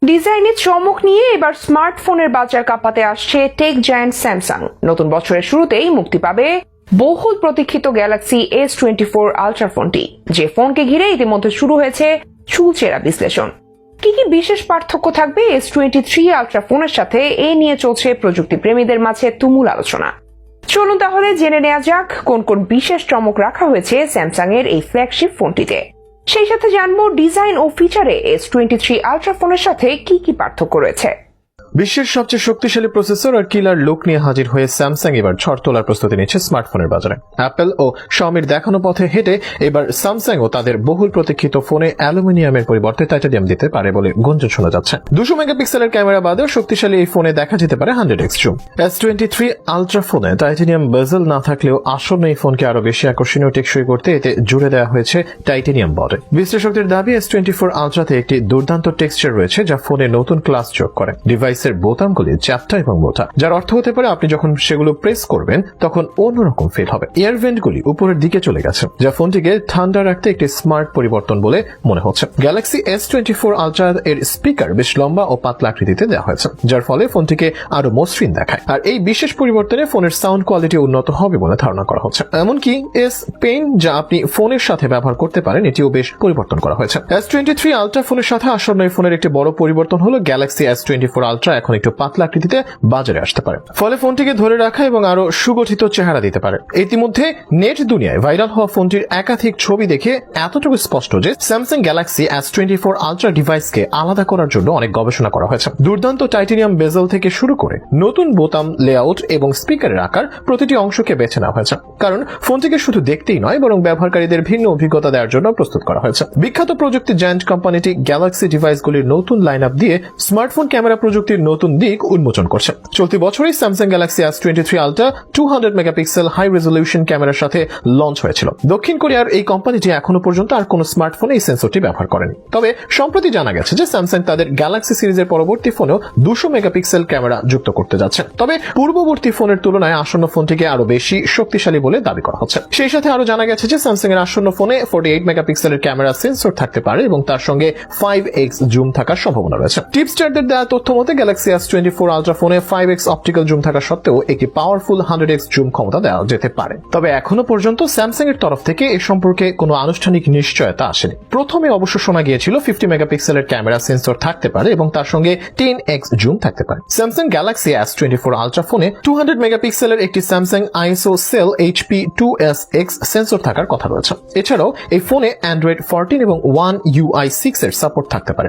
ডিজাইনে চমক নিয়ে এবার স্মার্টফোনের বাজার কাঁপাতে আসছে টেক জায়ান্ট স্যামসাং। নতুন বছরের শুরুতেই মুক্তি পাবে বহুল প্রতীক্ষিত গ্যালাক্সি S24 আলট্রা ফোনটি, যে ফোনকে ঘিরে ইতিমধ্যে শুরু হয়েছে চুলচেরা বিশ্লেষণ। কি কি বিশেষ পার্থক্য থাকবে S23 আলট্রা ফোনের সাথে, এ নিয়ে চলছে প্রযুক্তি প্রেমীদের মাঝে তুমুল আলোচনা। চলুন তাহলে জেনে নেওয়া যাক কোন কোন বিশেষ চমক রাখা হয়েছে স্যামসাং এর এই ফ্ল্যাগশিপ ফোনটিতে। সেই সাথে জানবো ডিজাইন ও ফিচারে S23 আলট্রা ফোনের সাথে কি কি পার্থক্য রয়েছে। বিশ্বের সবচেয়ে শক্তিশালী প্রসেসর আর কিলার লুক নিয়ে হাজির হয়ে স্যামসাং এবার ঝড় তোলার প্রস্তুতি নিচ্ছে স্মার্টফোনের বাজারে। অ্যাপল ও শাওমির দেখানো পথে হেঁটে এবার স্যামসাং ও তাদের বহুল প্রতীক্ষিত ফোনে অ্যালুমিনিয়ামের পরিবর্তে টাইটানিয়াম দিতে পারে বলে গুঞ্জন শোনা যাচ্ছে। 200 মেগাপিক্সেলের ক্যামেরা বাদেও শক্তিশালী এই ফোনে দেখা যেতে পারে 100x জুম। S23 আলট্রা ফোনে টাইটানিয়াম বেজেল না থাকলেও আসন্ন এই ফোনকে আরো বেশি আকর্ষণীয় টেকসই করতে এতে জুড়ে দেওয়া হয়েছে টাইটানিয়াম বডি। বিশ্লেষকদের দাবি S24 আলট্রাতে একটি দুর্দান্ত টেক্সচার রয়েছে যা ফোনে নতুন ক্লাস যোগ করে। ডিভাইসের বোতামগুলি চ্যাপ্টা এবং মোটা, যার অর্থ হতে পারে আপনি যখন সেগুলো প্রেস করবেন তখন অন্যরকম ফিল হবে। এয়ার ভেন্টগুলি উপরের দিকে চলে গেছে, যা ফোনটিকে ঠান্ডা রাখতে একটি স্মার্ট পরিবর্তন বলে মনে হচ্ছে। গ্যালাক্সি S24 আলট্রা এর স্পিকার বেশ লম্বা ও পাতলা আকৃতিতে দেওয়া হয়েছে, যার ফলে ফোনটিকে আরো মসৃণ দেখায়। আর এই বিশেষ পরিবর্তনে ফোনের সাউন্ড কোয়ালিটি উন্নত হবে বলে ধারণা করা হচ্ছে। এমনকি S Pen যা আপনি ফোনের সাথে ব্যবহার করতে পারেন, এটিও বেশ পরিবর্তন করা হয়েছে। S23 আলট্রা ফোনের সাথে আসন্ন এই ফোনের একটি বড় পরিবর্তন হলো গ্যালাক্সি S24 আলট্রা এখন একটু পাতলা আকৃতিতে বাজারে আসতে পারে, ফলে ফোনটিকে ধরে রাখা এবং আরো সুগঠিত চেহারা দিতে পারে। ইতিমধ্যে নেট দুনিয়ায় ভাইরাল হওয়া ফোনটির একাধিক ছবি দেখে এতটুকু স্পষ্ট যে স্যামসাং গ্যালাক্সি S24 আলট্রা ডিভাইসকে আলাদা করার জন্য অনেক গবেষণা করা হয়েছে। দুর্দান্ত টাইটানিয়াম বেজেল থেকে শুরু করে নতুন বোতাম লেআউট এবং স্পিকারের আকার প্রতিটি অংশকে বেছে নেওয়া হয়েছে, কারণ ফোনটিকে শুধু দেখতেই নয় বরং ব্যবহারকারীদের ভিন্ন অভিজ্ঞতা দেওয়ার জন্য প্রস্তুত করা হয়েছে। বিখ্যাত প্রযুক্তি জায়ান্ট কোম্পানিটি গ্যালাক্সি ডিভাইসগুলির নতুন লাইন আপ দিয়ে স্মার্টফোন ক্যামেরা প্রযুক্তির নতুন দিক উন্মোচন করছে। চলতি বছরই Samsung Galaxy S23 ultra 200 megapixel high resolution ক্যামেরার সাথে লঞ্চ হয়েছিল। দক্ষিণ কোরিয়ার এই কোম্পানিটি এখনো পর্যন্ত আর কোনো স্মার্টফোনে এই সেন্সরটি ব্যবহার করেনি। তবে সম্প্রতি জানা গেছে যে স্যামসাং তাদের গ্যালাক্সি সিরিজের পরবর্তী ফোনেও 200 মেগাপিক্সেল ক্যামেরা যুক্ত করতে যাচ্ছে। তবে পূর্ববর্তী ফোনের তুলনায় আসন্ন ফোনটিকে আরো বেশি শক্তিশালী বলে দাবি করা হচ্ছে। সেই সাথে আরো জানা গেছে যে স্যামসাং এর আসন্ন ফোনে 48 মেগাপিক্সেলের ক্যামেরা সেন্সর থাকতে পারে এবং তার সঙ্গে 5x জুম থাকার সম্ভাবনা রয়েছে। টিপস্টারদের দেওয়া তথ্য মতে গ্যালাক্সি S24 আলট্রা ফোনে 5x অপটিক্যাল জুম থাকা সত্ত্বেও একটি পাওয়ারফুল 100x জুম ক্ষমতা দেওয়া যেতে পারে। তবে এখনো পর্যন্ত স্যামসাং এর তরফ থেকে এ সম্পর্কে কোনো আনুষ্ঠানিক নিশ্চয়তা আসেনি। প্রথমে অবশ্য শোনা গিয়েছিল 50 মেগাপিক্সেলের ক্যামেরা সেন্সর থাকতে পারে এবং তার সঙ্গে 10x জুম থাকতে পারে। স্যামসাং গ্যালাক্সি S24 আলট্রা ফোনে 200 মেগাপিক্সেলের একটি Samsung ISO sell HP2SX sensor থাকার কথা রয়েছে। এছাড়াও এই ফোনে অ্যান্ড্রয়েড 14 এবং One UI 6 এর সাপোর্ট থাকতে পারে।